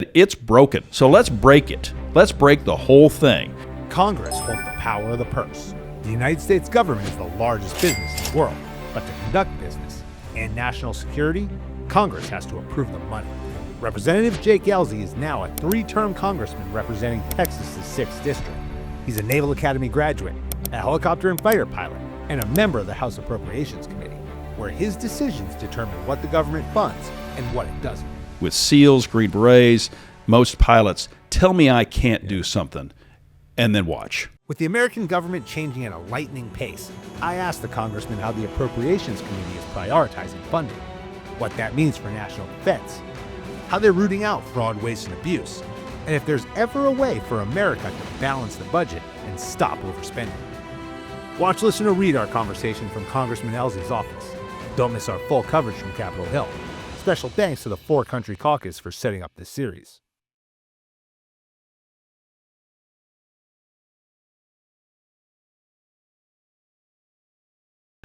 admit it's broken. So let's break it. Let's break the whole thing. Congress holds the power of the purse. The United States government is the largest business in the world, but to conduct business and national security, Congress has to approve the money. Representative Jake Ellzey is now a 3-term congressman representing Texas's 6th district. He's a Naval Academy graduate, a helicopter and fighter pilot, and a member of the House Appropriations Committee, where his decisions determine what the government funds and what it doesn't. With SEALs, Green Berets, most pilots tell me I can't do something, and then watch. With the American government changing at a lightning pace, I asked the congressman how the Appropriations Committee is prioritizing funding, what that means for national defense, how they're rooting out fraud, waste, and abuse, and if there's ever a way for America to balance the budget and stop overspending. Watch, listen, or read our conversation from Congressman Ellzey's office. Don't miss our full coverage from Capitol Hill. Special thanks to the 4-Country Caucus for setting up this series.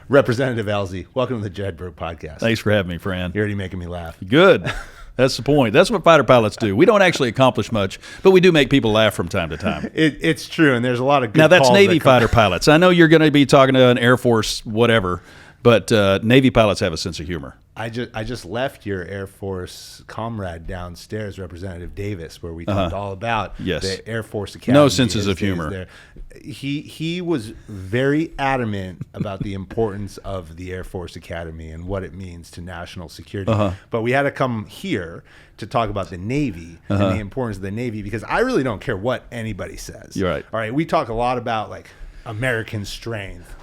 Representative Ellzey, welcome to the Jedburgh Podcast. Thanks for having me, Fran. You're already making me laugh. Good. That's the point. That's what fighter pilots do. We don't actually accomplish much, but we do make people laugh from time to time. It's true, and there's a lot of good Now, that's calls Navy fighter pilots. I know you're going to be talking to an Air Force whatever, but Navy pilots have a sense of humor. I just left your Air Force comrade downstairs, Representative Davis, where we talked all about the Air Force Academy. No senses of humor. There. He was very adamant about the importance of the Air Force Academy and what it means to national security. But we had to come here to talk about the Navy and the importance of the Navy, because I really don't care what anybody says. You're right. All right, we talk a lot about like American strength,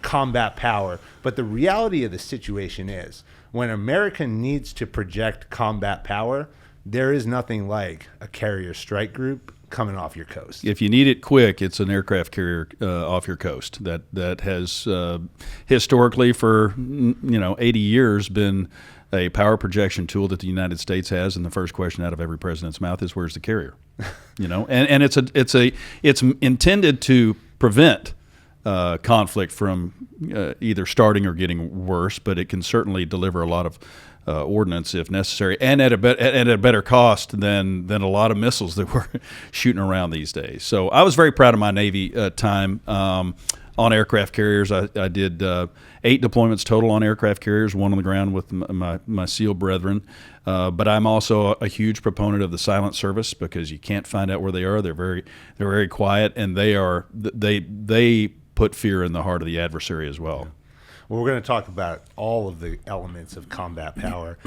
combat power, but the reality of the situation is, when America needs to project combat power, there is nothing like a carrier strike group coming off your coast. If you need it quick, it's an aircraft carrier off your coast that has historically for 80 years been a power projection tool that the United States has. And the first question out of every president's mouth is, "Where's the carrier?" And it's intended to prevent conflict from either starting or getting worse, but it can certainly deliver a lot of ordnance if necessary, and at a better cost than a lot of missiles that we're shooting around these days. So I was very proud of my Navy time on aircraft carriers. I did 8 deployments total on aircraft carriers, 1 on the ground with my SEAL brethren. But I'm also a huge proponent of the silent service, because you can't find out where they are. They're very quiet, and they put fear in the heart of the adversary as well. Well, we're going to talk about all of the elements of combat power.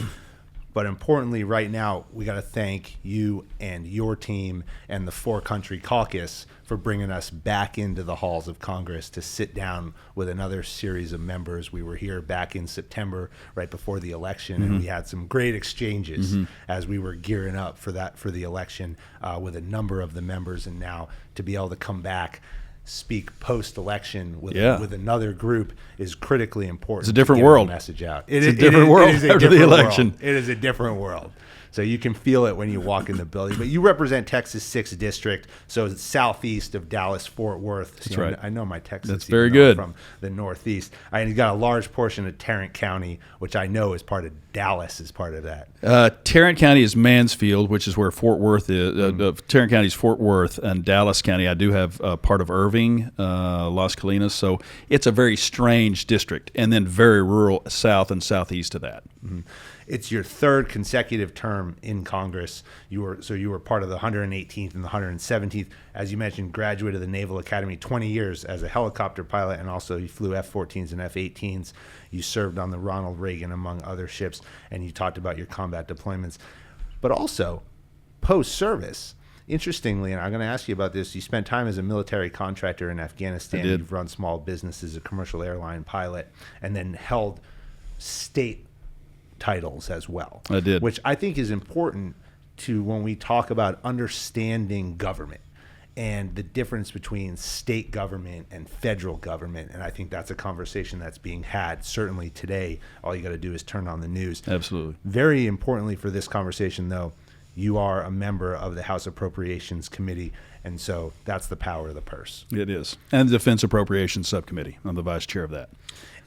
But importantly, right now, we got to thank you and your team and the 4-Country Caucus for bringing us back into the halls of Congress to sit down with another series of members. We were here back in September, right before the election, and we had some great exchanges as we were gearing up for the election with a number of the members. And now to be able to come back, speak post-election with another group is critically important. It's a different world. Message out. It's a different world after the election. It is a different world. So you can feel it when you walk in the building. But you represent Texas 6th District, so it's southeast of Dallas-Fort Worth. That's right. I know my Texas. That's very good. From the northeast. And you got a large portion of Tarrant County, which I know is part of Dallas, is part of that. Tarrant County is Mansfield, which is where Fort Worth is. Tarrant County is Fort Worth, and Dallas County, I do have part of Irving, Las Colinas. So it's a very strange district, and then very rural south and southeast of that. It's your 3rd consecutive term in Congress. You were part of the 118th and the 117th. As you mentioned, graduate of the Naval Academy, 20 years as a helicopter pilot, and also you flew F-14s and F-18s. You served on the Ronald Reagan, among other ships, and you talked about your combat deployments. But also, post-service, interestingly, and I'm going to ask you about this, you spent time as a military contractor in Afghanistan. I did. You've run small businesses, a commercial airline pilot, and then held state titles as well. I did. Which I think is important to when we talk about understanding government and the difference between state government and federal government. And I think that's a conversation that's being had certainly today. All you got to do is turn on the news. Absolutely. Very importantly for this conversation, though, you are a member of the House Appropriations Committee, and so that's the power of the purse. It is. And the Defense Appropriations Subcommittee. I'm the vice chair of that.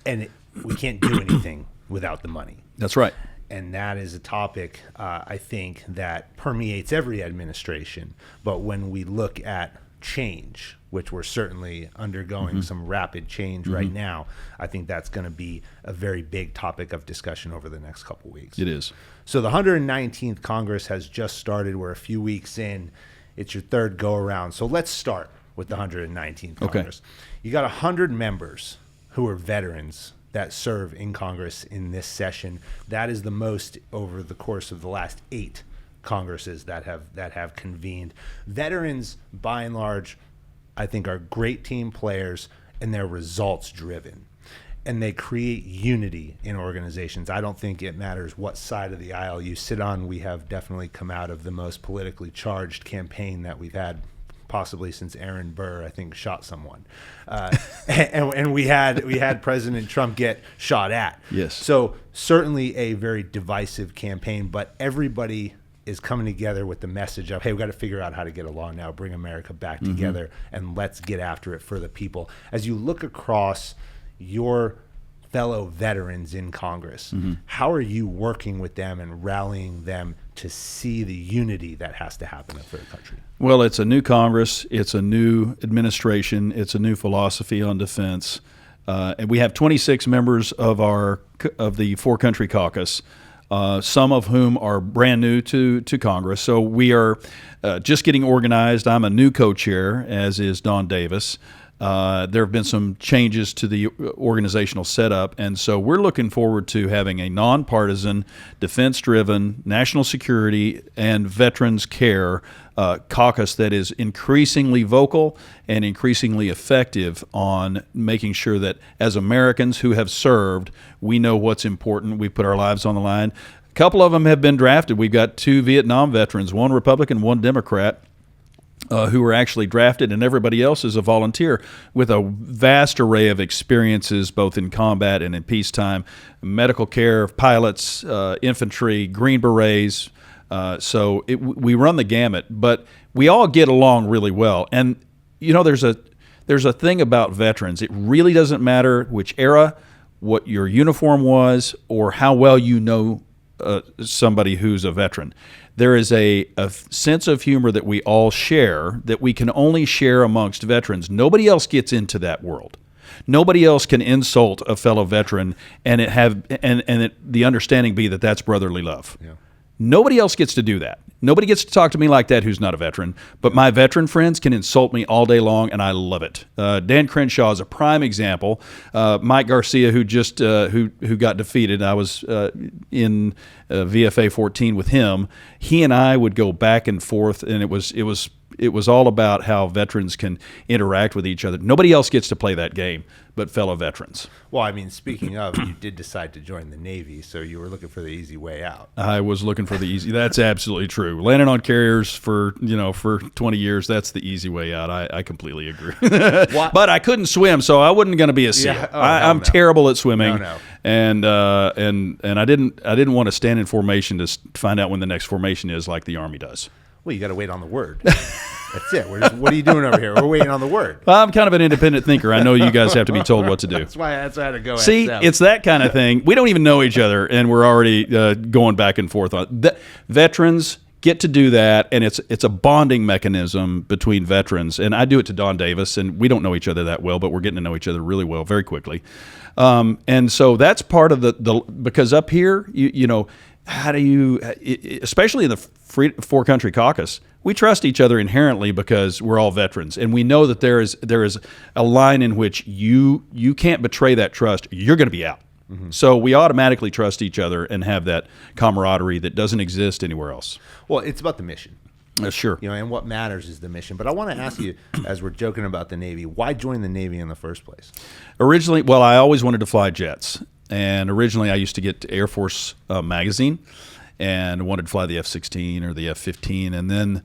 And we can't do anything without the money. That's right. And that is a topic, I think, that permeates every administration. But when we look at change, which we're certainly undergoing some rapid change right now, I think that's going to be a very big topic of discussion over the next couple weeks. It is. So the 119th Congress has just started. We're a few weeks in. It's your third go-around. So let's start with the 119th Congress. You got 100 members who are veterans that serve in Congress in this session. That is the most over the course of the last 8 Congresses that have convened. Veterans, by and large, I think are great team players, and they're results driven. And they create unity in organizations. I don't think it matters what side of the aisle you sit on. We have definitely come out of the most politically charged campaign that we've had possibly since Aaron Burr, I think, shot someone. And we had President Trump get shot at. Yes. So certainly a very divisive campaign, but everybody is coming together with the message of, hey, we've got to figure out how to get along now, bring America back together, and let's get after it for the people. As you look across your fellow veterans in Congress, how are you working with them and rallying them to see the unity that has to happen for the country? Well, it's a new Congress. It's a new administration. It's a new philosophy on defense. And we have 26 members of the four-country caucus, some of whom are brand new to Congress. So we are just getting organized. I'm a new co-chair, as is Don Davis. There have been some changes to the organizational setup, and so we're looking forward to having a nonpartisan, defense-driven, national security and veterans care caucus that is increasingly vocal and increasingly effective on making sure that as Americans who have served, we know what's important. We put our lives on the line. A couple of them have been drafted. We've got 2 Vietnam veterans, one Republican, one Democrat, who were actually drafted, and everybody else is a volunteer with a vast array of experiences both in combat and in peacetime, medical care, pilots, infantry, Green Berets. So we run the gamut, but we all get along really well. And, you know, there's a thing about veterans. It really doesn't matter which era, what your uniform was, or how well you know somebody who's a veteran. There is a sense of humor that we all share that we can only share amongst veterans. Nobody else gets into that world. Nobody else can insult a fellow veteran and the understanding be that that's brotherly love. Yeah. Nobody else gets to do that. Nobody gets to talk to me like that who's not a veteran, but my veteran friends can insult me all day long, and I love it. Dan Crenshaw is a prime example. Mike Garcia, who just who got defeated, I was in VFA 14 with him. He and I would go back and forth, and it was all about how veterans can interact with each other. Nobody else gets to play that game but fellow veterans. Well, I mean, speaking of, you did decide to join the Navy, so you were looking for the easy way out. I was looking for the easy. That's absolutely true. Landing on carriers for 20 years, that's the easy way out. I completely agree. But I couldn't swim, so I wasn't going to be a SEAL. Yeah. I'm terrible at swimming. No. And I didn't want to stand in formation to find out when the next formation is like the Army does. Well, you got to wait on the word. That's it. What are you doing over here? We're waiting on the word. Well, I'm kind of an independent thinker. I know you guys have to be told what to do. That's why I had to go. See, it's that kind of thing. We don't even know each other, and we're already going back and forth on. Veterans get to do that, and it's a bonding mechanism between veterans. And I do it to Don Davis, and we don't know each other that well, but we're getting to know each other really well very quickly. And so that's part of the because up here, you know, how do you, especially in the four-country caucus, we trust each other inherently because we're all veterans, and we know that there is a line in which you can't betray that trust. You're going to be out. Mm-hmm. So we automatically trust each other and have that camaraderie that doesn't exist anywhere else. Well, it's about the mission. Sure. You know, and what matters is the mission. But I want to ask you, as we're joking about the Navy, why join the Navy in the first place? Originally, well, I always wanted to fly jets. And originally I used to get Air Force magazine and wanted to fly the F-16 or the F-15. And then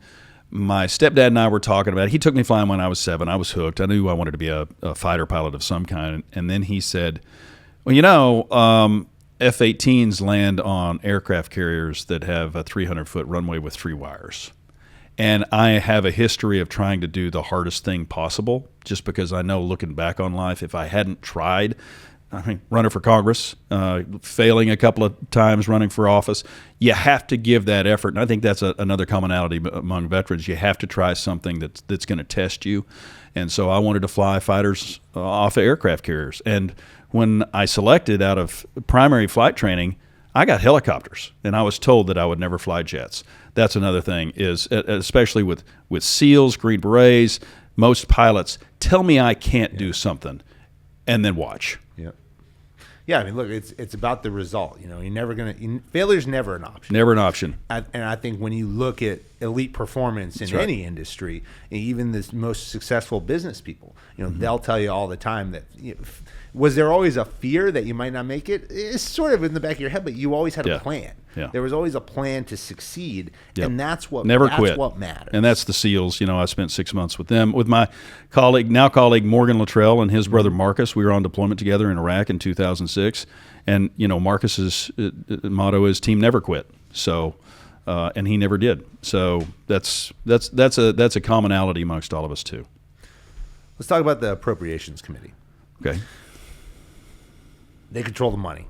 my stepdad and I were talking about it. He took me flying when I was 7. I was hooked. I knew I wanted to be a fighter pilot of some kind. And then he said, well, you know, F-18s land on aircraft carriers that have a 300-foot runway with 3 wires. And I have a history of trying to do the hardest thing possible just because I know, looking back on life, if I hadn't tried, running for Congress, failing a couple of times running for office. You have to give that effort, and I think that's another commonality among veterans. You have to try something that's going to test you. And so I wanted to fly fighters off of aircraft carriers. And when I selected out of primary flight training, I got helicopters, and I was told that I would never fly jets. That's another thing, is especially with SEALs, Green Berets, most pilots tell me I can't do something, and then watch. Yeah, I mean, look, it's about the result. Failure's never an option. Never an option. And I think when you look at elite performance in any industry, even the most successful business people, they'll tell you all the time that. Was there always a fear that you might not make it? It's sort of in the back of your head, but you always had a plan. Yeah. There was always a plan to succeed, and that's what quit. What matters. And that's the SEALs. I spent 6 months with them. With my now colleague Morgan Luttrell and his brother Marcus, we were on deployment together in Iraq in 2006. And Marcus's motto is "Team never quit." So, and he never did. So that's a commonality amongst all of us too. Let's talk about the Appropriations Committee. Okay. They control the money.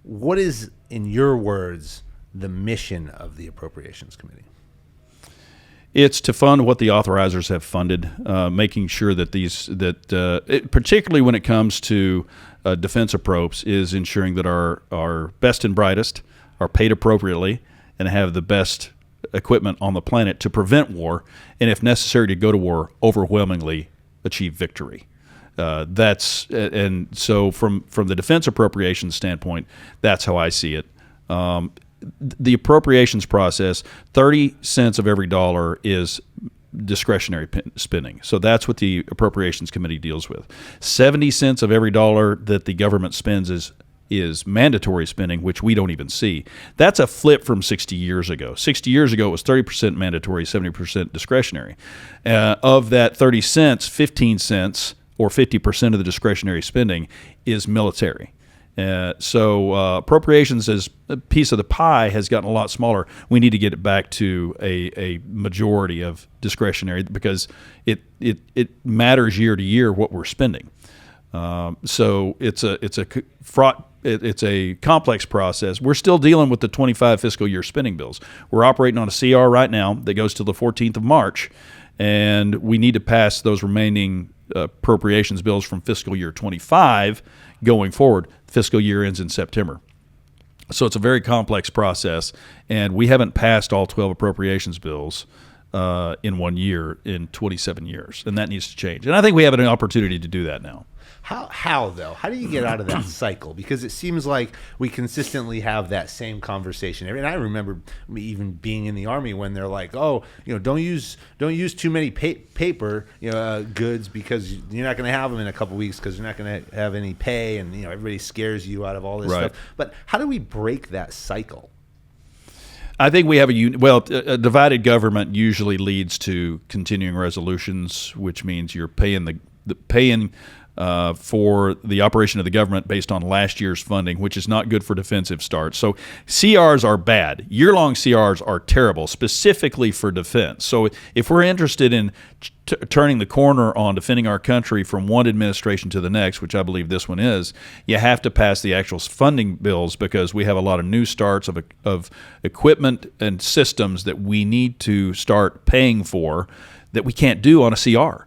What is, in your words, the mission of the Appropriations Committee? It's to fund what the authorizers have funded, making sure that particularly when it comes to defense appropes, is ensuring that our best and brightest are paid appropriately and have the best equipment on the planet to prevent war, and if necessary to go to war, overwhelmingly achieve victory. And so from the defense appropriations standpoint, that's how I see it. The appropriations process, 30 cents of every dollar is discretionary spending. So that's what the Appropriations Committee deals with. 70 cents of every dollar that the government spends is mandatory spending, which we don't even see. That's a flip from 60 years ago. 60 years ago, it was 30% mandatory, 70% discretionary. Of that 30 cents, 15 cents or 50% of the discretionary spending is military. So appropriations as a piece of the pie has gotten a lot smaller. We need to get it back to a majority of discretionary because it matters year to year what we're spending. So it's a complex process. We're still dealing with the 25 fiscal year spending bills. We're operating on a CR right now that goes till the 14th of March, and we need to pass those remaining appropriations bills from fiscal year 25 going forward. Fiscal year ends in September. So it's a very complex process, and we haven't passed all 12 appropriations bills in 1 year in 27 years, and that needs to change. And I think we have an opportunity to do that now. How though? How do you get out of that cycle? Because it seems like we consistently have that same conversation. And I remember even being in the Army when they're like, "Oh, don't use too many paper goods because you're not going to have them in a couple weeks because you're not going to have any pay, and everybody scares you out of all this stuff." But how do we break that cycle? I think we have a divided government usually leads to continuing resolutions, which means you're paying for the operation of the government based on last year's funding, which is not good for defensive starts. So CRs are bad. Year-long CRs are terrible, specifically for defense. So if we're interested in turning the corner on defending our country from one administration to the next, which I believe this one is, you have to pass the actual funding bills because we have a lot of new starts of equipment and systems that we need to start paying for that we can't do on a CR.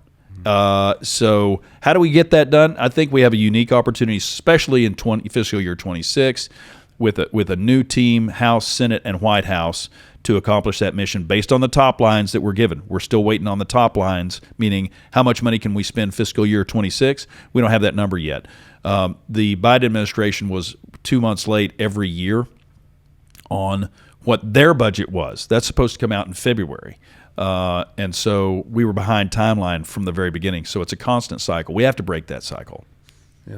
So how do we get that done? I think we have a unique opportunity, especially in fiscal year 26, with a new team, House, Senate, and White House, to accomplish that mission based on the top lines that we're given. We're still waiting on the top lines, meaning how much money can we spend fiscal year 26? We don't have that number yet. The Biden administration was 2 months late every year on what their budget was. That's supposed to come out in February. And so we were behind timeline from the very beginning. So it's a constant cycle. We have to break that cycle. Yeah.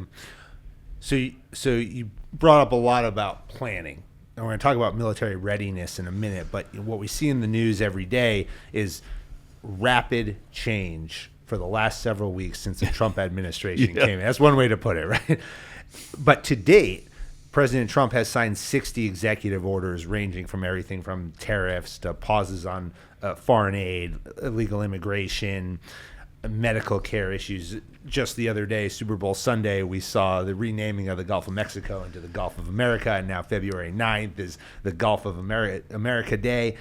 So you brought up a lot about planning. And we're going to talk about military readiness in a minute. But what we see in the news every day is rapid change for the last several weeks since the Trump administration came in. That's one way to put it, right? But to date, President Trump has signed 60 executive orders ranging from everything from tariffs to pauses on foreign aid, illegal immigration. medical care issues. Just the other day, Super Bowl Sunday, we saw the renaming of the Gulf of Mexico into the Gulf of America, and now February 9th is the Gulf of America Day.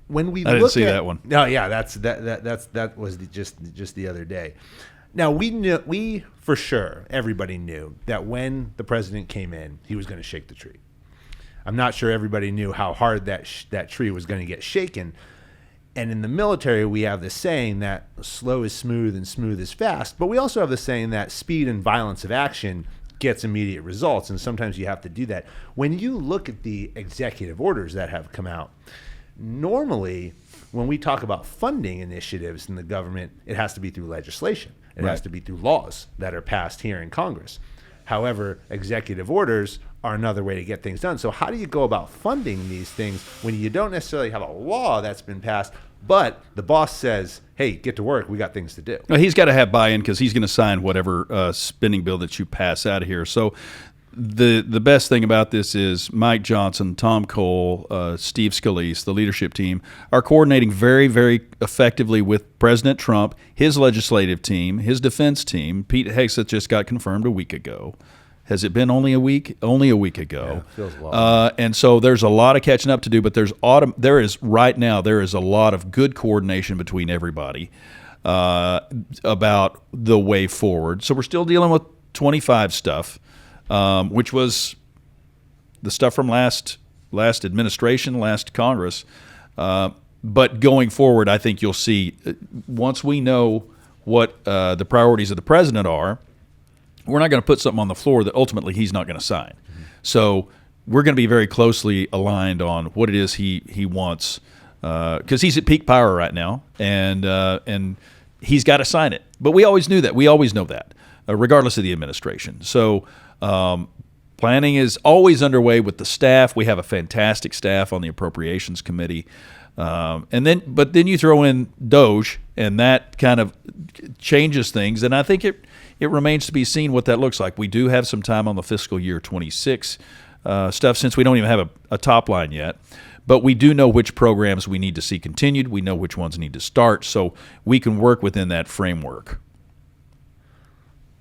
When we I didn't see that one. No, yeah, that was just the other day. Now we for sure, everybody knew that when the president came in, he was going to shake the tree. I'm not sure everybody knew how hard that tree was going to get shaken. And in the military, we have this saying that slow is smooth and smooth is fast. But we also have the saying that speed and violence of action gets immediate results. And sometimes you have to do that. When you look at the executive orders that have come out, normally when we talk about funding initiatives in the government, it has to be through legislation. It has to be through laws that are passed here in Congress. However, executive orders are another way to get things done. So how do you go about funding these things when you don't necessarily have a law that's been passed, but the boss says, hey, get to work, we got things to do? Well, he's got to have buy-in because he's going to sign whatever spending bill that you pass out of here. So the best thing about this is Mike Johnson, Tom Cole, Steve Scalise, the leadership team, are coordinating very, very effectively with President Trump, his legislative team, his defense team. Pete Hegseth just got confirmed a week ago. Has it been only a week? Only a week ago. Yeah, feels long. And so there's a lot of catching up to do, but there is a lot of good coordination between everybody about the way forward. So we're still dealing with 25 stuff, which was the stuff from last administration, last Congress. But going forward, I think you'll see, once we know what the priorities of the president are, we're not going to put something on the floor that ultimately he's not going to sign. Mm-hmm. So we're going to be very closely aligned on what it is he wants, because he's at peak power right now, and he's got to sign it. But we always knew that. We always know that, regardless of the administration. So planning is always underway with the staff. We have a fantastic staff on the Appropriations Committee. But then you throw in DOGE, and that kind of changes things. And I think it remains to be seen what that looks like. We do have some time on the fiscal year 26 stuff, since we don't even have a top line yet. But we do know which programs we need to see continued. We know which ones need to start, so we can work within that framework.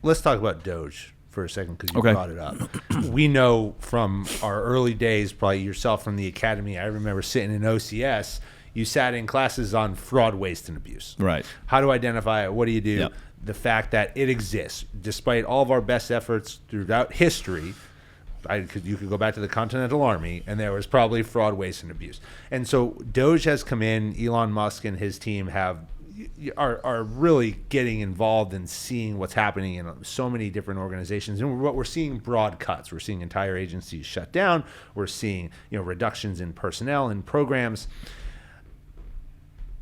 Let's talk about DOGE for a second, because you brought it up. We know from our early days, probably yourself from the Academy, I remember sitting in OCS, you sat in classes on fraud, waste, and abuse. Right. How to identify it, what do you do? Yep. The fact that it exists, despite all of our best efforts throughout history, you could go back to the Continental Army, and there was probably fraud, waste, and abuse. And so DOGE has come in. Elon Musk and his team are really getting involved in seeing what's happening in so many different organizations. And what we're seeing, broad cuts. We're seeing entire agencies shut down. We're seeing reductions in personnel and programs.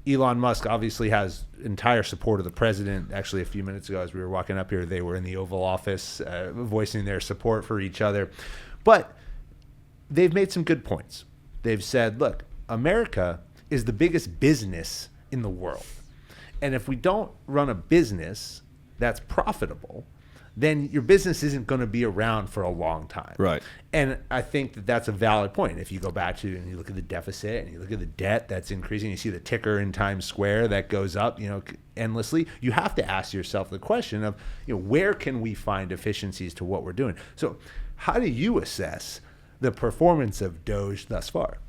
Elon Musk obviously has entire support of the president. Actually, a few minutes ago, as we were walking up here, they were in the Oval Office voicing their support for each other. But they've made some good points. They've said, look, America is the biggest business in the world. And if we don't run a business that's profitable, then your business isn't going to be around for a long time. Right. And I think that that's a valid point. If you go back to and you look at the deficit and you look at the debt that's increasing, you see the ticker in Times Square that goes up, endlessly. You have to ask yourself the question of, where can we find efficiencies to what we're doing? So how do you assess the performance of DOGE thus far?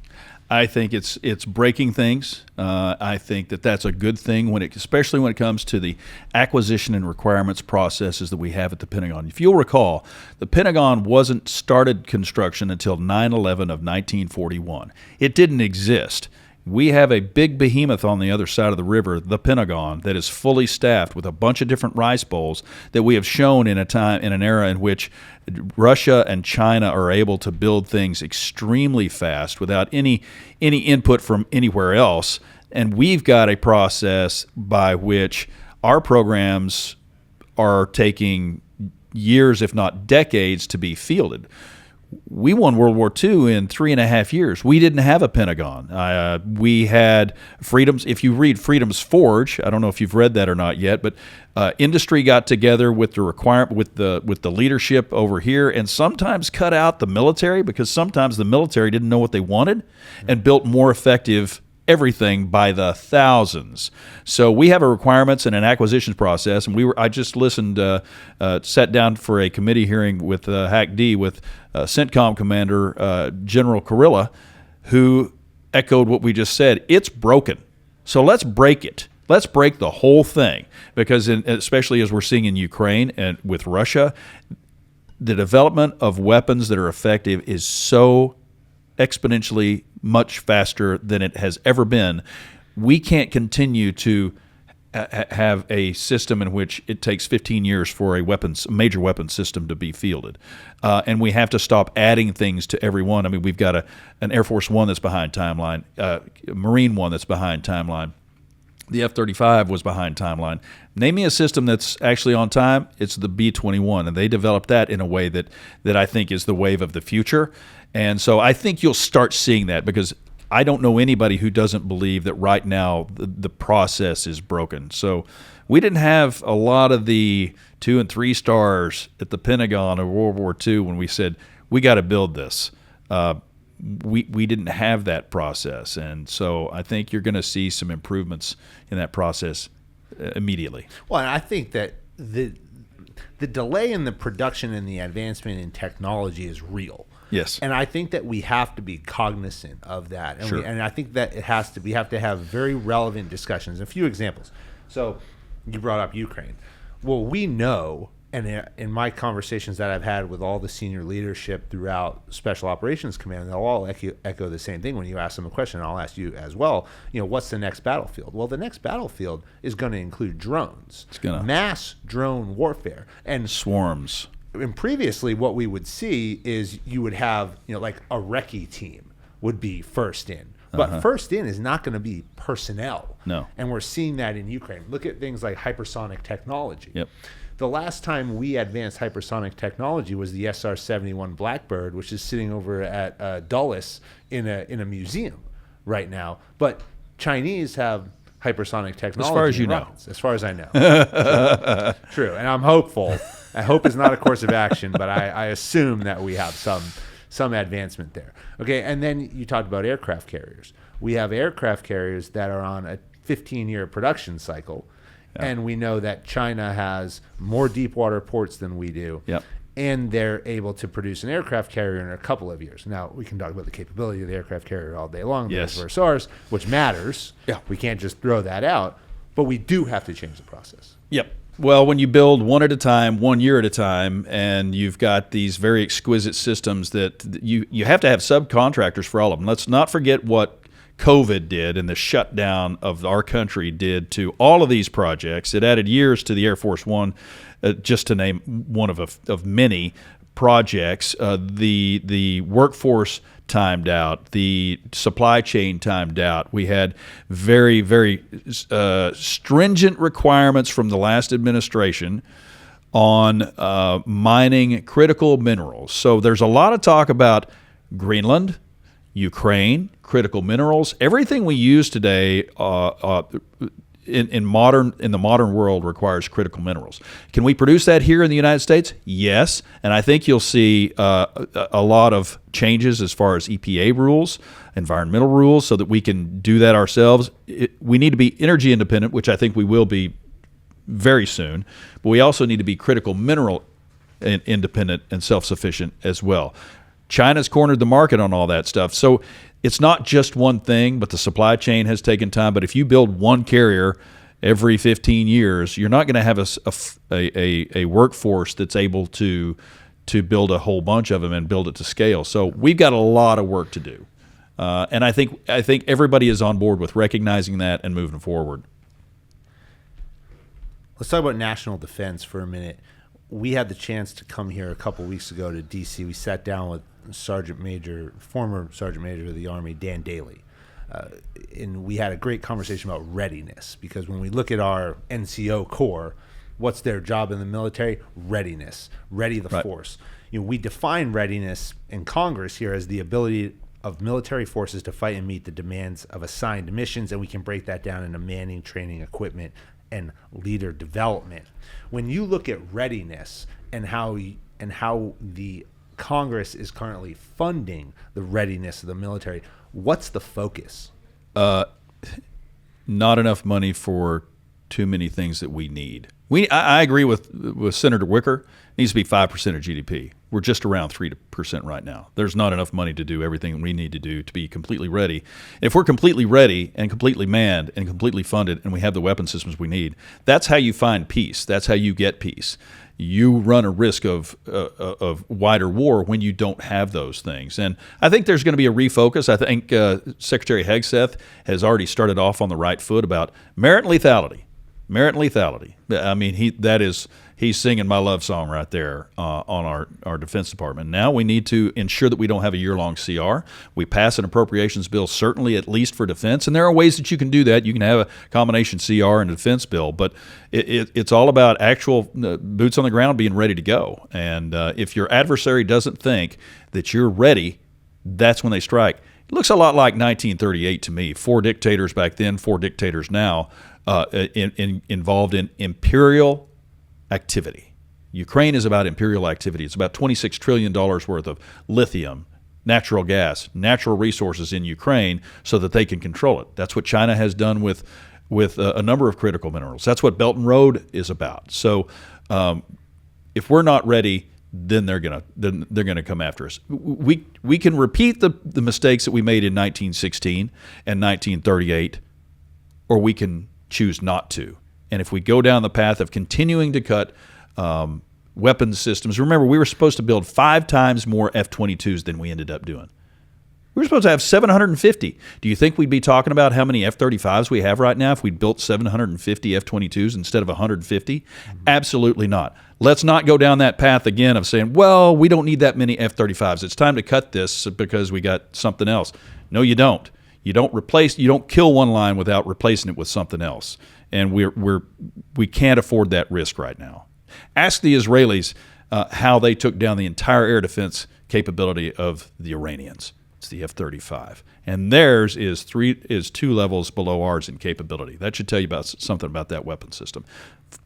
I think it's breaking things. I think that's a good thing, especially when it comes to the acquisition and requirements processes that we have at the Pentagon. If you'll recall, the Pentagon wasn't started construction until 9/11 of 1941. It didn't exist. We have a big behemoth on the other side of the river, the Pentagon, that is fully staffed with a bunch of different rice bowls that we have shown in an era in which Russia and China are able to build things extremely fast without any input from anywhere else. And we've got a process by which our programs are taking years, if not decades, to be fielded. We won World War II in 3.5 years. We didn't have a Pentagon. We had Freedoms. If you read Freedom's Forge, I don't know if you've read that or not yet, but industry got together with the leadership over here, and sometimes cut out the military, because sometimes the military didn't know what they wanted, and built more effective everything by the thousands. So we have a requirements and an acquisitions process, and I just listened, sat down for a committee hearing with HAC-D with CENTCOM Commander General Kurilla, who echoed what we just said. It's broken. So let's break it. Let's break the whole thing, because especially as we're seeing in Ukraine and with Russia, the development of weapons that are effective is so exponentially much faster than it has ever been. We can't continue to have a system in which it takes 15 years for a major weapons system to be fielded. And we have to stop adding things to every one. I mean, we've got an Air Force One that's behind timeline, a Marine One that's behind timeline. The F-35 was behind timeline. Name me a system that's actually on time. It's the B-21, and they developed that in a way that I think is the wave of the future. And so I think you'll start seeing that, because I don't know anybody who doesn't believe that right now the process is broken. So we didn't have a lot of the 2 and 3 stars at the Pentagon of World War II when we said, we got to build this. We didn't have that process, and so I think you're going to see some improvements in that process immediately. Well, and I think that the delay in the production and the advancement in technology is real. Yes, and I think that we have to be cognizant of that, and, sure. And I think that we have to have very relevant discussions. A few examples. So, you brought up Ukraine. Well, we know. And in my conversations that I've had with all the senior leadership throughout Special Operations Command, they'll all echo the same thing when you ask them a question. And I'll ask you as well, what's the next battlefield? Well, the next battlefield is going to include drones. It's going to mass drone warfare. And swarms. And previously, what we would see is you would have, like a recce team would be first in. But first in is not going to be personnel. No. And we're seeing that in Ukraine. Look at things like hypersonic technology. Yep. The last time we advanced hypersonic technology was the SR-71 Blackbird, which is sitting over at Dulles in a museum right now. But Chinese have hypersonic technology. As far as you know. As far as I know. True. And I'm hopeful. I hope it's not a course of action, but I assume that we have some advancement there. Okay, and then you talked about aircraft carriers. We have aircraft carriers that are on a 15-year production cycle. Yeah. And we know that China has more deep water ports than we do. Yep. And they're able to produce an aircraft carrier in a couple of years. Now, we can talk about the capability of the aircraft carrier all day long, yes, versus ours, which matters. Yeah. We can't just throw that out. But we do have to change the process. Yep. Well, when you build one at a time, 1 year at a time, and you've got these very exquisite systems that you have to have subcontractors for all of them. Let's not forget what COVID did and the shutdown of our country did to all of these projects. It added years to the Air Force One, just to name one of many projects. The workforce timed out, the supply chain timed out. We had very, very stringent requirements from the last administration on mining critical minerals. So there's a lot of talk about Greenland, Ukraine, critical minerals. Everything we use today in the modern world requires critical minerals. Can we produce that here in the United States? Yes, and I think you'll see a lot of changes as far as EPA rules, environmental rules, so that we can do that ourselves. We need to be energy independent, which I think we will be very soon, but we also need to be critical mineral independent and self-sufficient as well. China's cornered the market on all that stuff. So it's not just one thing, but the supply chain has taken time. But if you build one carrier every 15 years, you're not going to have a workforce that's able to build a whole bunch of them and build it to scale. So we've got a lot of work to do. And I think everybody is on board with recognizing that and moving forward. Let's talk about national defense for a minute. We had the chance to come here a couple weeks ago to D.C. We sat down with former Sergeant Major of the Army, Dan Daly. And we had a great conversation about readiness, because when we look at our NCO Corps, what's their job in the military? Readiness, ready the force. We define readiness in Congress here as the ability of military forces to fight and meet the demands of assigned missions, and we can break that down into manning, training, equipment, and leader development. When you look at readiness and how the Congress is currently funding the readiness of the military, what's the focus? not enough money for too many things that we need. I agree with Senator Wicker. It needs to be 5% of GDP. We're just around 3% right now. There's not enough money to do everything we need to do to be completely ready. If we're completely ready and completely manned and completely funded and we have the weapon systems we need, that's how you find peace. That's how you get peace. You run a risk of wider war when you don't have those things. And I think there's going to be a refocus. I think Secretary Hegseth has already started off on the right foot about merit and lethality. Merit and lethality. I mean, he's singing my love song right there on our Defense Department. Now we need to ensure that we don't have a year-long CR. We pass an appropriations bill, certainly at least for defense, and there are ways that you can do that. You can have a combination CR and a defense bill, but it's all about actual boots on the ground being ready to go. And if your adversary doesn't think that you're ready, that's when they strike. It looks a lot like 1938 to me. 4 dictators back then, 4 dictators now, involved in imperial activity. Ukraine is about imperial activity. It's about $26 trillion worth of lithium, natural gas, natural resources in Ukraine so that they can control it. That's what China has done with a number of critical minerals. That's what Belt and Road is about. So if we're not ready, then they're gonna come after us. We can repeat the mistakes that we made in 1916 and 1938, or we can choose not to. And if we go down the path of continuing to cut weapons systems, remember, we were supposed to build 5 times more F-22s than we ended up doing. We were supposed to have 750. Do you think we'd be talking about how many F-35s we have right now if we'd built 750 F-22s instead of 150? Mm-hmm. Absolutely not. Let's not go down that path again of saying, well, we don't need that many F-35s. It's time to cut this because we got something else. No, you don't. You don't kill one line without replacing it with something else. And we can't afford that risk right now. Ask the Israelis how they took down the entire air defense capability of the Iranians. It's the F-35, and theirs is 2 levels below ours in capability. That should tell you about something about that weapon system.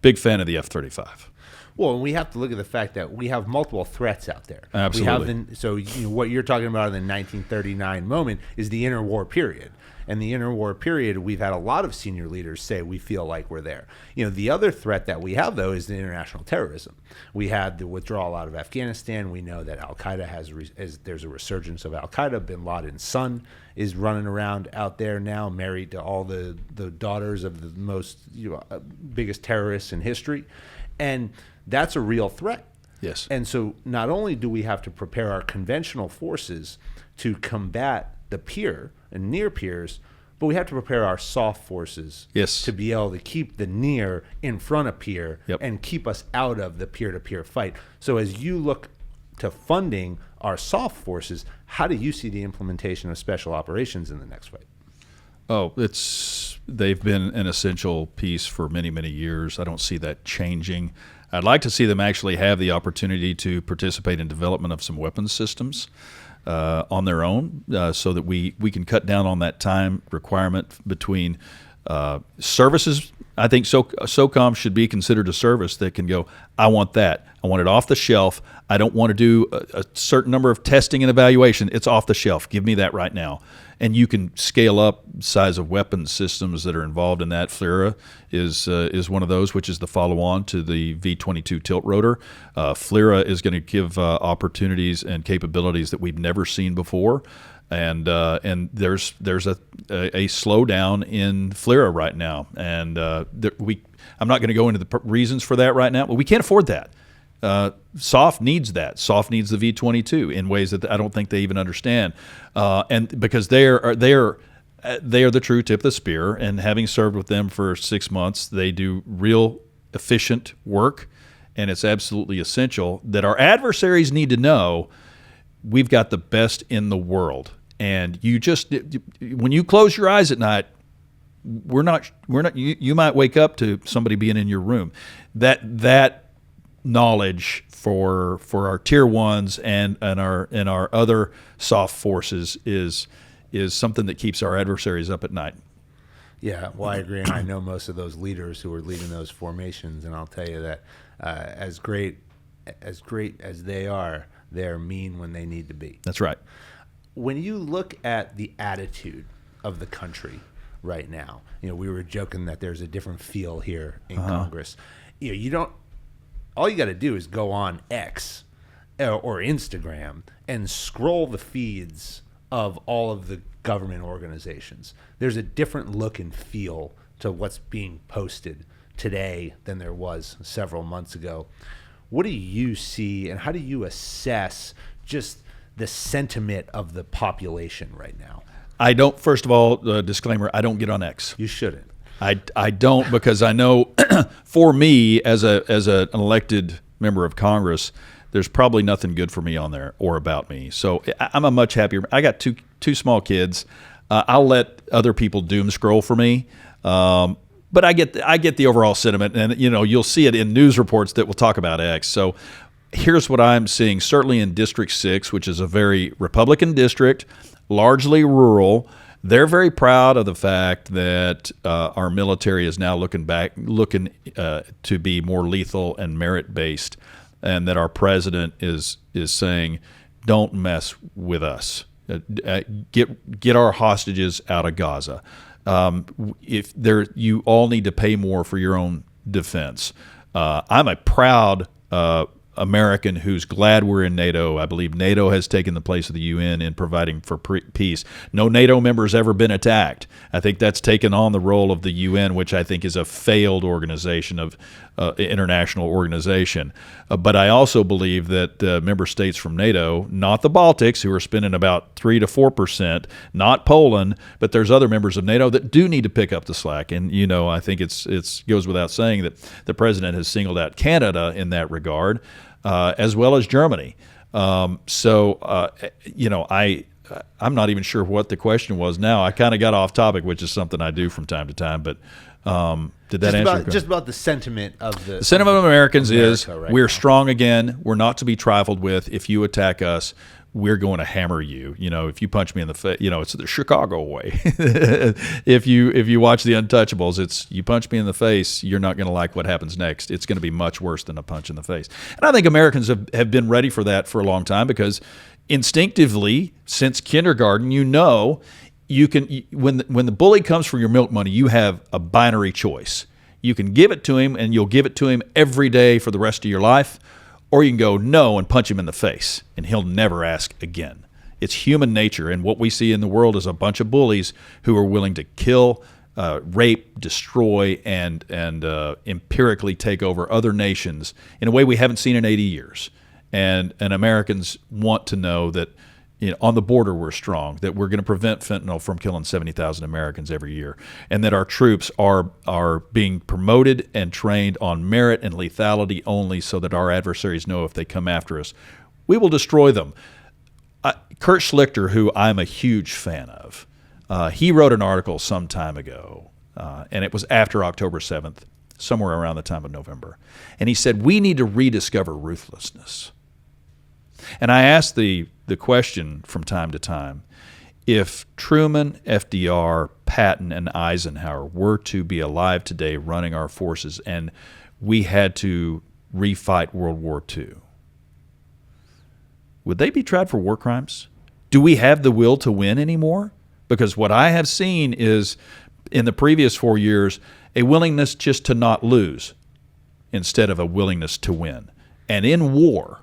Big fan of the F-35. Well, we have to look at the fact that we have multiple threats out there. Absolutely. What you're talking about in the 1939 moment is the interwar period. And the interwar period, we've had a lot of senior leaders say we feel like we're there. The other threat that we have, though, is the international terrorism. We had the withdrawal out of Afghanistan. We know that Al-Qaeda there's a resurgence of Al-Qaeda. Bin Laden's son is running around out there now, married to all the daughters of the most biggest terrorists in history. And that's a real threat. Yes. And so not only do we have to prepare our conventional forces to combat the peer and near peers, but we have to prepare our soft forces to be able to keep the near in front of peer and keep us out of the peer-to-peer fight. So as you look to funding our soft forces, how do you see the implementation of special operations in the next fight? Oh, they've been an essential piece for many, many years. I don't see that changing. I'd like to see them actually have the opportunity to participate in development of some weapons systems on their own, so that we can cut down on that time requirement between services. I think SOCOM should be considered a service that can go, I want that. I want it off the shelf. I don't want to do a certain number of testing and evaluation. It's off the shelf. Give me that right now. And you can scale up size of weapons systems that are involved in that. FLRAA is one of those, which is the follow-on to the V-22 tilt rotor. FLRAA is going to give opportunities and capabilities that we've never seen before. And there's a slowdown in FLRAA right now, and I'm not going to go into the reasons for that right now, but we can't afford that. SOF needs that. SOF needs the V-22 in ways that I don't think they even understand, and because they are the true tip of the spear. And having served with them for 6 months, they do real efficient work, and it's absolutely essential that our adversaries need to know we've got the best in the world. And when you close your eyes at night, we're not. You might wake up to somebody being in your room. That knowledge for our tier ones and our other soft forces is something that keeps our adversaries up at night. Yeah, well, I agree, and I know most of those leaders who are leading those formations, and I'll tell you that as great as they are, they're mean when they need to be. That's right. When you look at the attitude of the country right now. We were joking that there's a different feel here in Congress. You don't. All you got to do is go on X or Instagram and scroll the feeds of all of the government organizations. There's a different look and feel to what's being posted today than there was several months ago. What do you see, and how do you assess just the sentiment of the population right now? I don't. First of all, disclaimer: I don't get on X. You shouldn't. I don't, because I know for me as an elected member of Congress, there's probably nothing good for me on there or about me. So I'm a much happier. I got two small kids. I'll let other people doom scroll for me. But I get the overall sentiment, and you'll see it in news reports that will talk about X. So here's what I'm seeing, certainly in District 6, which is a very Republican district, largely rural. They're very proud of the fact that our military is now looking to be more lethal and merit-based, and that our president is saying, don't mess with us. Get our hostages out of Gaza. You all need to pay more for your own defense. I'm a proud American who's glad we're in NATO. I believe NATO has taken the place of the UN in providing for peace. No NATO member has ever been attacked. I think that's taken on the role of the UN, which I think is a failed organization of international organization. But I also believe that member states from NATO, not the Baltics, who are spending about 3 to 4%, not Poland, but there's other members of NATO that do need to pick up the slack. And I think it goes without saying that the president has singled out Canada in that regard, as well as Germany. I'm not even sure what the question was now. I kind of got off topic, which is something I do from time to time. But did that answer? Just about the sentiment of the sentiment of Americans is right we're now. Strong again. We're not to be trifled with. If you attack us, we're going to hammer you. If you punch me in the face, it's the Chicago way. If you watch The Untouchables, it's you punch me in the face, you're not going to like what happens next. It's going to be much worse than a punch in the face. And I think Americans have been ready for that for a long time, because instinctively, since kindergarten, you can when the bully comes for your milk money, you have a binary choice. You can give it to him, and you'll give it to him every day for the rest of your life, or you can go no and punch him in the face, and he'll never ask again. It's human nature, and what we see in the world is a bunch of bullies who are willing to kill, rape, destroy, and empirically take over other nations in a way we haven't seen in 80 years. And Americans want to know that on the border we're strong, that we're going to prevent fentanyl from killing 70,000 Americans every year, and that our troops are being promoted and trained on merit and lethality only, so that our adversaries know if they come after us, we will destroy them. Kurt Schlichter, who I'm a huge fan of, he wrote an article some time ago, and it was after October 7th, somewhere around the time of November, and he said, we need to rediscover ruthlessness. And I asked the question from time to time, if Truman, FDR, Patton, and Eisenhower were to be alive today running our forces, and we had to refight World War II, would they be tried for war crimes? Do we have the will to win anymore? Because what I have seen is, in the previous 4 years, a willingness just to not lose instead of a willingness to win. And in war,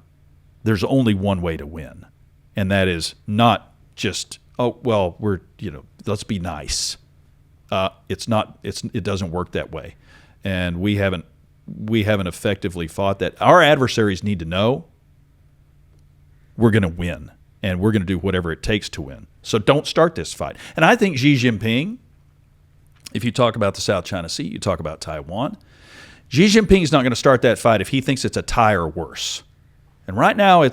there's only one way to win, and that is not just, let's be nice. It doesn't work that way, and we haven't effectively fought that. Our adversaries need to know we're going to win, and we're going to do whatever it takes to win. So don't start this fight. And I think Xi Jinping, if you talk about the South China Sea, you talk about Taiwan, Xi Jinping's not going to start that fight if he thinks it's a tie or worse. And right now,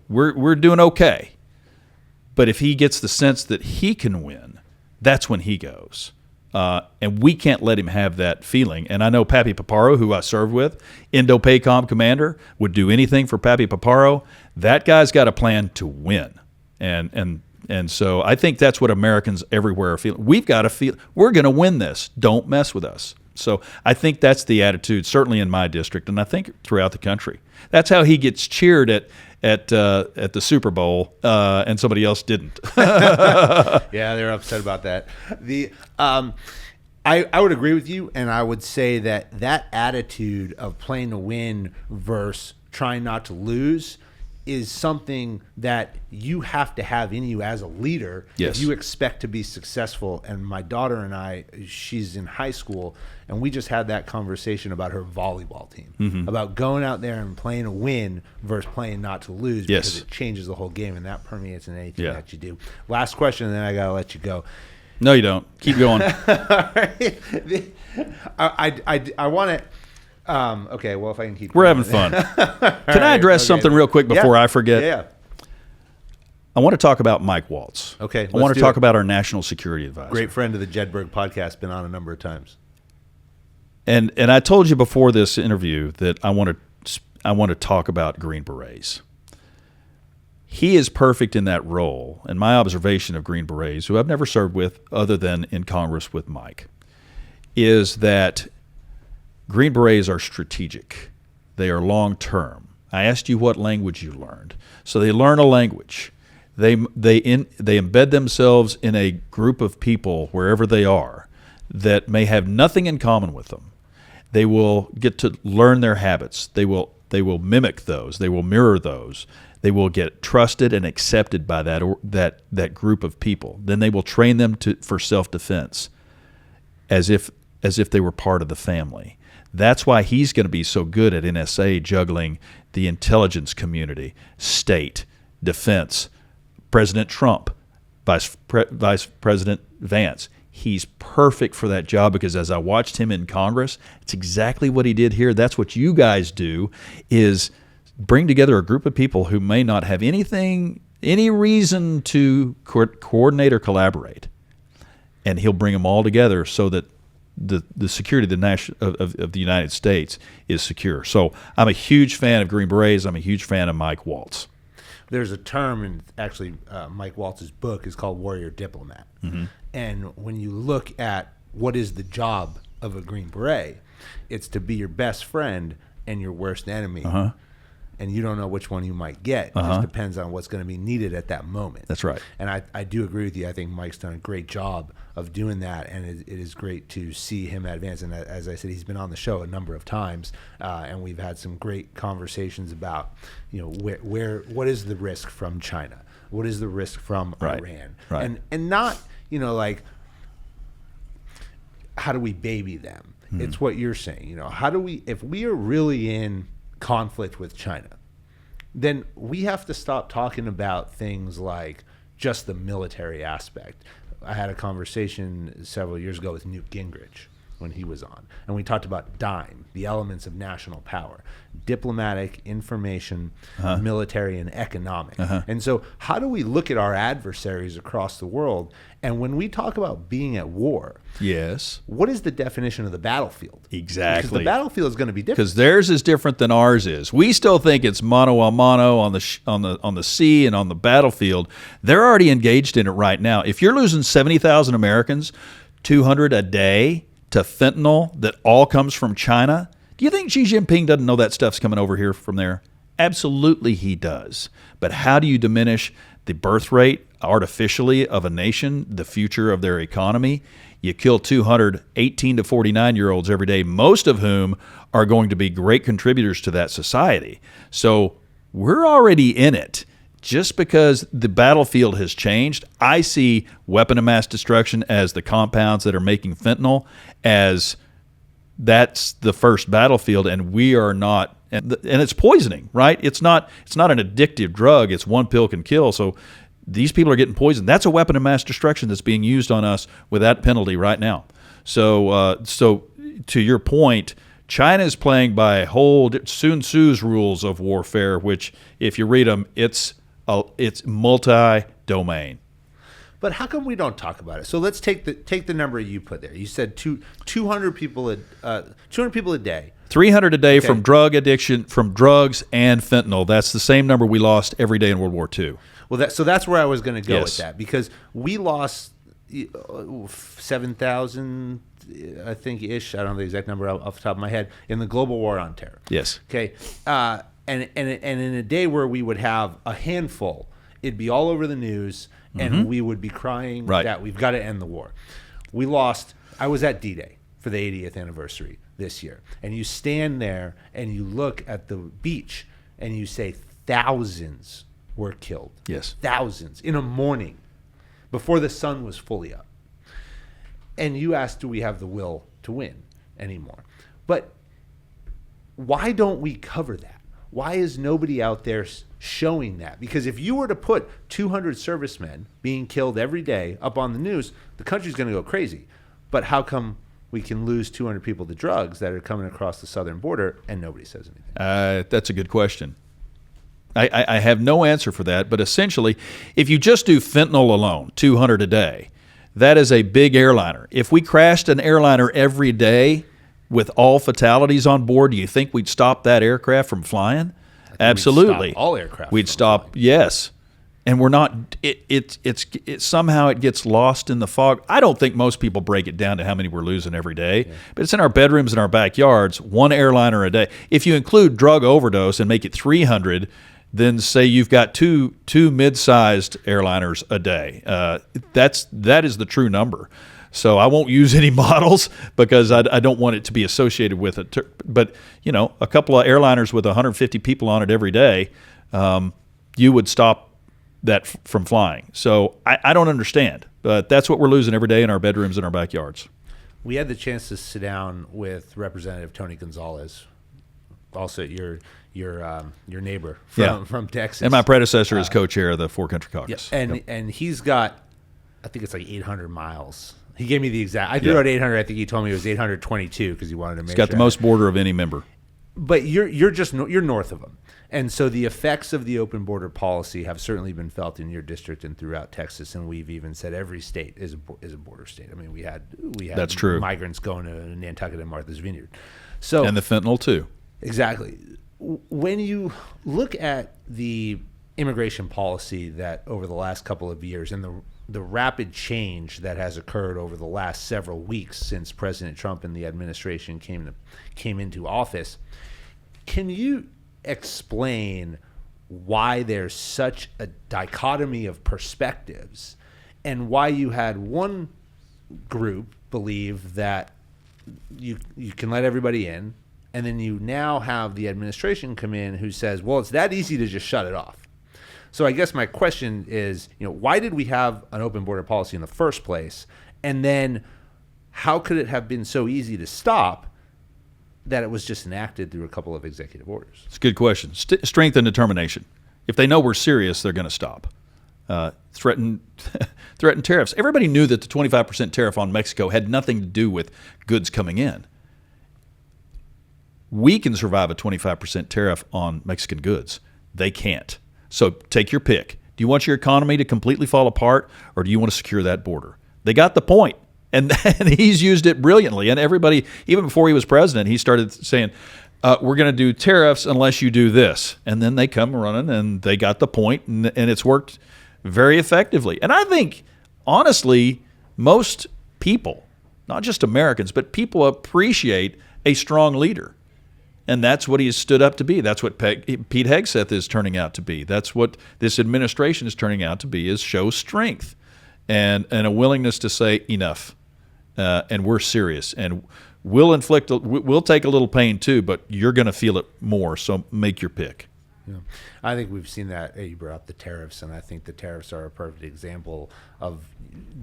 we're doing okay. But if he gets the sense that he can win, that's when he goes. And we can't let him have that feeling. And I know Pappy Paparo, who I served with, Indo-PACOM commander, would do anything for Pappy Paparo. That guy's got a plan to win. And so I think that's what Americans everywhere are feeling. We've got to feel we're going to win this. Don't mess with us. So I think that's the attitude, certainly in my district, and I think throughout the country. That's how he gets cheered at at the Super Bowl, and somebody else didn't. Yeah, they're upset about that. I would agree with you, and I would say that attitude of playing to win versus trying not to lose is something that you have to have in you as a leader Yes. if you expect to be successful. And my daughter and I, she's in high school, and we just had that conversation about her volleyball team, about going out there and playing to win versus playing not to lose, because Yes. it changes the whole game, and that permeates in anything Yeah. that you do. Last question, and then I got to let you go. No, you don't. Keep going. I want to. Okay, well, if I can keep. We're going. having fun. Can I address something real quick before I forget? Yeah. I want to talk about Mike Waltz. Okay, I let's want to do talk it. about our national security advisor. Great friend of the Jedburgh Podcast, been on a number of times. And I told you before this interview that I want to talk about Green Berets. He is perfect in that role. And my observation of Green Berets, who I've never served with other than in Congress with Mike, is that Green Berets are strategic. They are long-term. I asked you what language you learned. So they learn a language. They embed themselves in a group of people wherever they are that may have nothing in common with them. They will get to learn their habits. They will mimic those. They will mirror those. They will get trusted and accepted by that group of people. Then they will train them for self-defense, as if they were part of the family. That's why he's going to be so good at NSA, juggling the intelligence community, state, defense, President Trump, Vice President Vance. He's perfect for that job, because as I watched him in Congress, it's exactly what he did here. That's what you guys do, is bring together a group of people who may not have any reason to coordinate or collaborate, and he'll bring them all together so that the security of the United States is secure. So I'm a huge fan of Green Berets. I'm a huge fan of Mike Waltz. There's a term, and actually Mike Waltz's book is called Warrior Diplomat. Mm-hmm. And when you look at what is the job of a Green Beret, it's to be your best friend and your worst enemy. Uh-huh. And you don't know which one you might get. It just depends on what's going to be needed at that moment. That's right. And I do agree with you. I think Mike's done a great job of doing that, and it is great to see him advance. And as I said, he's been on the show a number of times, and we've had some great conversations about, what is the risk from China? What is the risk from Iran? Right. And not, like, how do we baby them? Mm-hmm. It's what you're saying. How do we, if we are really in conflict with China, then we have to stop talking about things like just the military aspect. I had a conversation several years ago with Newt Gingrich when he was on, and we talked about DIME, the elements of national power: diplomatic, information, military, and economic. And so how do we look at our adversaries across the world? And when we talk about being at war, yes, what is the definition of the battlefield? Exactly. Because the battlefield is going to be different. Because theirs is different than ours is. We still think it's mano a mano on the sea and on the battlefield. They're already engaged in it right now. If you're losing 70,000 Americans, 200 a day to fentanyl that all comes from China, do you think Xi Jinping doesn't know that stuff's coming over here from there? Absolutely he does. But how do you diminish the birth rate artificially of a nation, the future of their economy? You kill 200 18 to 49-year-olds every day, most of whom are going to be great contributors to that society. So we're already in it. Just because the battlefield has changed, I see weapon of mass destruction as the compounds that are making fentanyl, as that's the first battlefield, and we are not. And it's poisoning, right? It's not an addictive drug. It's one pill can kill. So these people are getting poisoned. That's a weapon of mass destruction that's being used on us with that penalty right now. So to your point, China is playing by Sun Tzu's rules of warfare, which, if you read them, it's multi-domain. But how come we don't talk about it? So let's take the number you put there. You said 200 people a day. 300 a day from drug addiction, from drugs and fentanyl. That's the same number we lost every day in World War II. Well, so that's where I was going to go with that, because we lost 7,000, I think, ish. I don't know the exact number off the top of my head, in the global war on terror. Yes. Okay. And in a day where we would have a handful, it'd be all over the news, and we would be crying that we've got to end the war. We lost. I was at D-Day for the 80th anniversary this year, and you stand there and you look at the beach and you say thousands were killed. Yes. Thousands in a morning before the sun was fully up. And you ask, do we have the will to win anymore? But why don't we cover that? Why is nobody out there showing that? Because if you were to put 200 servicemen being killed every day up on the news, the country's going to go crazy. But how come we can lose 200 people to drugs that are coming across the southern border and nobody says anything? That's a good question. I have no answer for that, but essentially, if you just do fentanyl alone, 200 a day, that is a big airliner. If we crashed an airliner every day with all fatalities on board, do you think we'd stop that aircraft from flying? Absolutely. We'd stop all aircraft. We'd stop, yes. And we're not, somehow it gets lost in the fog. I don't think most people break it down to how many we're losing every day, but it's in our bedrooms and our backyards, one airliner a day. If you include drug overdose and make it 300, then say you've got two mid-sized airliners a day. That is the true number. So I won't use any models because I don't want it to be associated with it. But, a couple of airliners with 150 people on it every day, you would stop that from flying. So I don't understand. But that's what we're losing every day in our bedrooms and our backyards. We had the chance to sit down with Representative Tony Gonzalez, also your neighbor from Texas. And my predecessor is co-chair of the Four Country Caucus. Yeah, and he's got, I think it's like 800 miles. He gave me the exact. I threw out 800. I think he told me it was 822 because he wanted to make. He's got the most border of any member. But you're north of him, and so the effects of the open border policy have certainly been felt in your district and throughout Texas. And we've even said every state is a border state. I mean, we had That's true. Migrants going to Nantucket and Martha's Vineyard. So and the fentanyl too. Exactly. When you look at the immigration policy that over the last couple of years and the rapid change that has occurred over the last several weeks since President Trump and the administration came into office, can you explain why there's such a dichotomy of perspectives and why you had one group believe that you can let everybody in, and then you now have the administration come in who says, well, it's that easy to just shut it off? So I guess my question is, why did we have an open border policy in the first place? And then how could it have been so easy to stop that it was just enacted through a couple of executive orders? It's a good question. Strength and determination. If they know we're serious, they're going to stop. Threaten tariffs. Everybody knew that the 25% tariff on Mexico had nothing to do with goods coming in. We can survive a 25% tariff on Mexican goods. They can't. So take your pick. Do you want your economy to completely fall apart, or do you want to secure that border? They got the point, and he's used it brilliantly. And everybody, even before he was president, he started saying, we're going to do tariffs unless you do this. And then they come running, and they got the point, and it's worked very effectively. And I think, honestly, most people, not just Americans, but people appreciate a strong leader. And that's what he has stood up to be. That's what Pete Hegseth is turning out to be. That's what this administration is turning out to be, is show strength and a willingness to say enough. And we're serious. And we'll take a little pain too, but you're going to feel it more. So make your pick. Yeah. I think we've seen that. You brought up the tariffs, and I think the tariffs are a perfect example of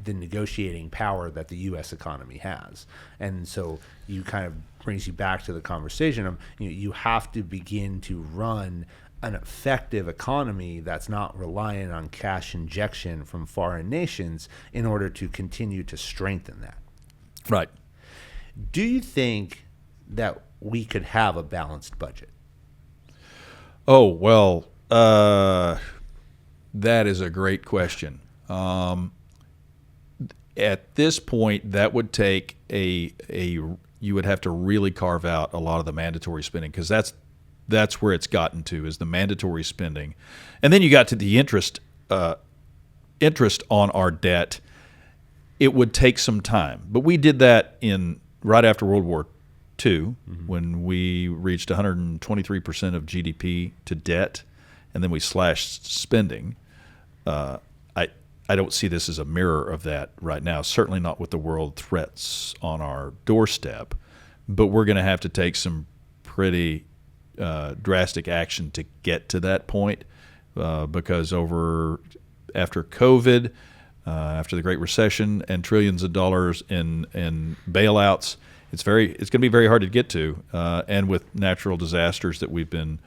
the negotiating power that the U.S. economy has. And so you kind of brings you back to the conversation of, you have to begin to run an effective economy that's not reliant on cash injection from foreign nations in order to continue to strengthen that. Right. Do you think that we could have a balanced budget? Oh, well, that is a great question. At this point, that would take you would have to really carve out a lot of the mandatory spending, because that's where it's gotten to, is the mandatory spending. And then you got to the interest on our debt. It would take some time. But we did that right after World War II, when we reached 123% of GDP to debt, and then we slashed spending. I don't see this as a mirror of that right now, certainly not with the world threats on our doorstep, but we're going to have to take some pretty drastic action to get to that point because after COVID, after the Great Recession and trillions of dollars in bailouts, it's going to be very hard to get to, and with natural disasters that we've been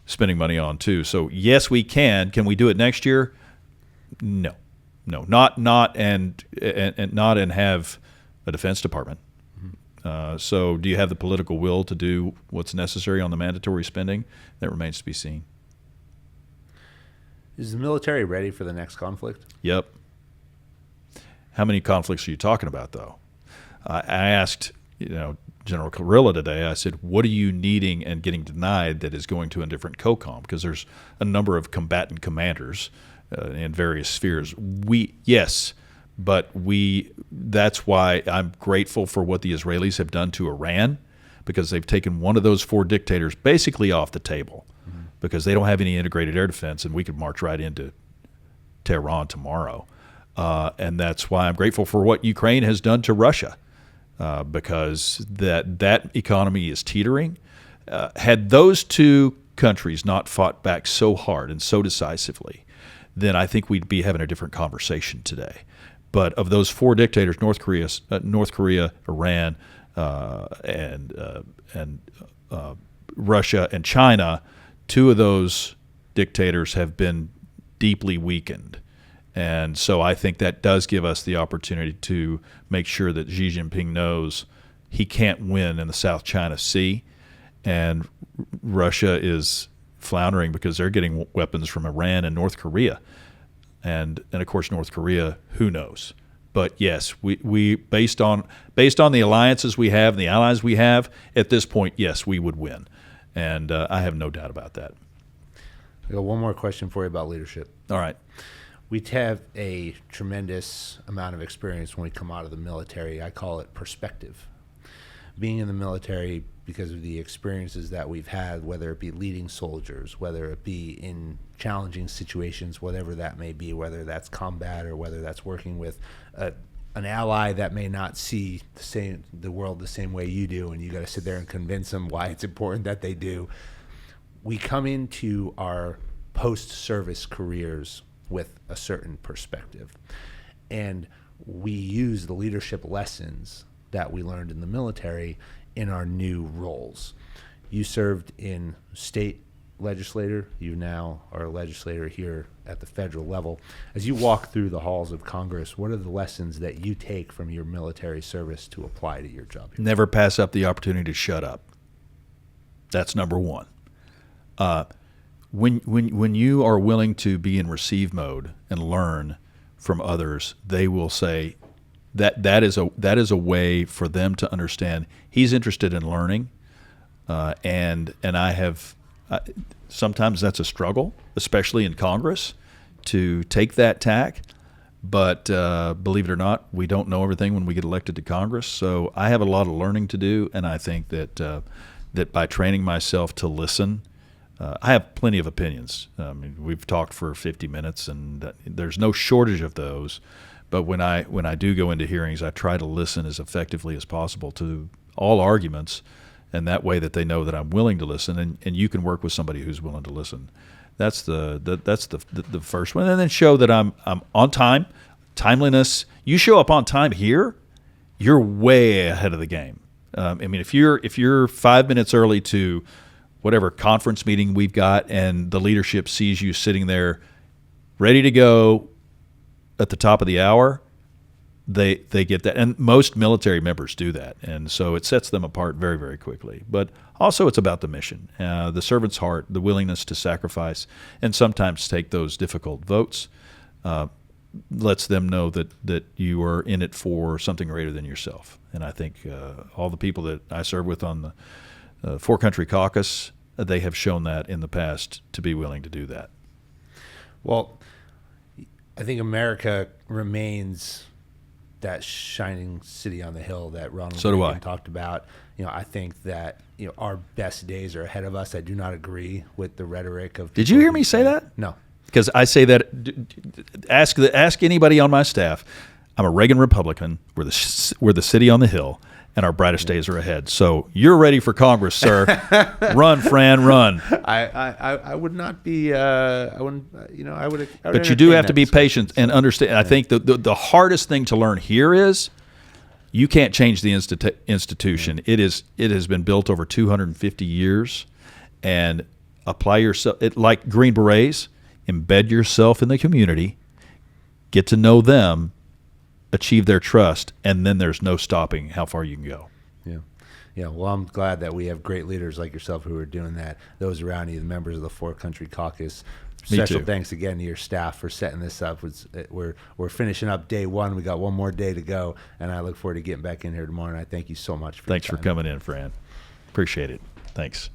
spending money on too. So yes, we can. Can we do it next year? No, not and have a Defense Department. So do you have the political will to do what's necessary on the mandatory spending? That remains to be seen. Is the military ready for the next conflict? Yep. How many conflicts are you talking about, though? I asked, General Carrilla today, I said, what are you needing and getting denied that is going to a different COCOM? Because there's a number of combatant commanders in various spheres. That's why I'm grateful for what the Israelis have done to Iran, because they've taken one of those four dictators basically off the table, because they don't have any integrated air defense, and we could march right into Tehran tomorrow. And that's why I'm grateful for what Ukraine has done to Russia, because that economy is teetering. Had those two countries not fought back so hard and so decisively, then I think we'd be having a different conversation today. But of those four dictators, North Korea, Iran, and Russia and China, two of those dictators have been deeply weakened. And so I think that does give us the opportunity to make sure that Xi Jinping knows he can't win in the South China Sea, and Russia is floundering because they're getting weapons from Iran and North Korea. And of course, North Korea, who knows? But yes, we based on the alliances we have and the allies we have at this point, yes, we would win, and I have no doubt about that. I got one more question for you about leadership. All right. We have a tremendous amount of experience when we come out of the military. I call it perspective. Being in the military, because of the experiences that we've had, whether it be leading soldiers, whether it be in challenging situations, whatever that may be, whether that's combat or whether that's working with an ally that may not see the world the same way you do, and you got to sit there and convince them why it's important that they do. We come into our post-service careers with a certain perspective, and we use the leadership lessons that we learned in the military in our new roles. You served in state legislator. You now are a legislator here at the federal level. As you walk through the halls of Congress, what are the lessons that you take from your military service to apply to your job here? Never pass up the opportunity to shut up. That's number one. When you are willing to be in receive mode and learn from others, they will say that is a way for them to understand he's interested in learning, and I have sometimes that's a struggle, especially in Congress, to take that tack. But believe it or not, we don't know everything when we get elected to Congress. So I have a lot of learning to do, and I think that by training myself to listen. I have plenty of opinions. We've talked for 50 minutes, and there's no shortage of those. But when I do go into hearings, I try to listen as effectively as possible to all arguments, and that way that they know that I'm willing to listen, and you can work with somebody who's willing to listen. That's the first one, and then show that I'm on time. Timeliness. You show up on time here, you're way ahead of the game. If you're 5 minutes early to whatever conference meeting we've got, and the leadership sees you sitting there ready to go at the top of the hour, they get that. And most military members do that. And so it sets them apart very, very quickly. But also it's about the mission, the servant's heart, the willingness to sacrifice, and sometimes take those difficult votes, lets them know that you are in it for something greater than yourself. And I think all the people that I serve with on the four-country caucus, they have shown that in the past to be willing to do that. Well, I think America remains that shining city on the hill that Ronald So do Reagan I. talked about. I think that our best days are ahead of us. I do not agree with the rhetoric of. Did you hear me say that? No. Because I say that. Ask anybody on my staff. I'm a Reagan Republican. We're the city on the hill, and our brightest days are ahead. So you're ready for Congress, sir. Run, Fran, run. I would not be. I wouldn't. I would. But you do have to be patient and understand. I think the hardest thing to learn here is you can't change the institution. It has been built over 250 years, and apply yourself. Like Green Berets, embed yourself in the community, get to know them, achieve their trust, and then there's no stopping how far you can go. Yeah. Well, I'm glad that we have great leaders like yourself who are doing that. Those around you, the members of the Four Country Caucus. Special thanks again to your staff for setting this up. We're finishing up day one. We got one more day to go, and I look forward to getting back in here tomorrow. And I thank you so much for your time. Thanks for coming in, Fran. Appreciate it. Thanks.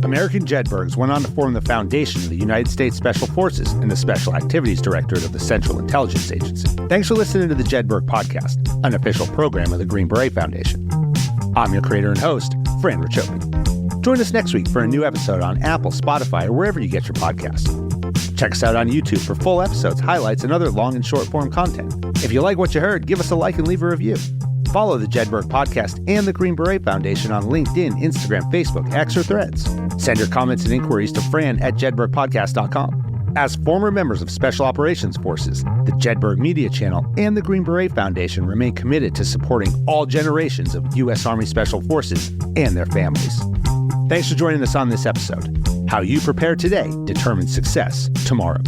American Jedburghs went on to form the foundation of the United States Special Forces and the Special Activities Directorate of the Central Intelligence Agency. Thanks for listening to the Jedburgh Podcast, an official program of the Green Beret Foundation. I'm your creator and host, Fran Racioppi. Join us next week for a new episode on Apple, Spotify, or wherever you get your podcasts. Check us out on YouTube for full episodes, highlights, and other long and short form content. If you like what you heard, give us a like and leave a review. Follow the Jedburgh Podcast and the Green Beret Foundation on LinkedIn, Instagram, Facebook, X, or Threads. Send your comments and inquiries to fran@jedburghpodcast.com. As former members of Special Operations Forces, the Jedburgh Media Channel and the Green Beret Foundation remain committed to supporting all generations of U.S. Army Special Forces and their families. Thanks for joining us on this episode. How you prepare today determines success tomorrow.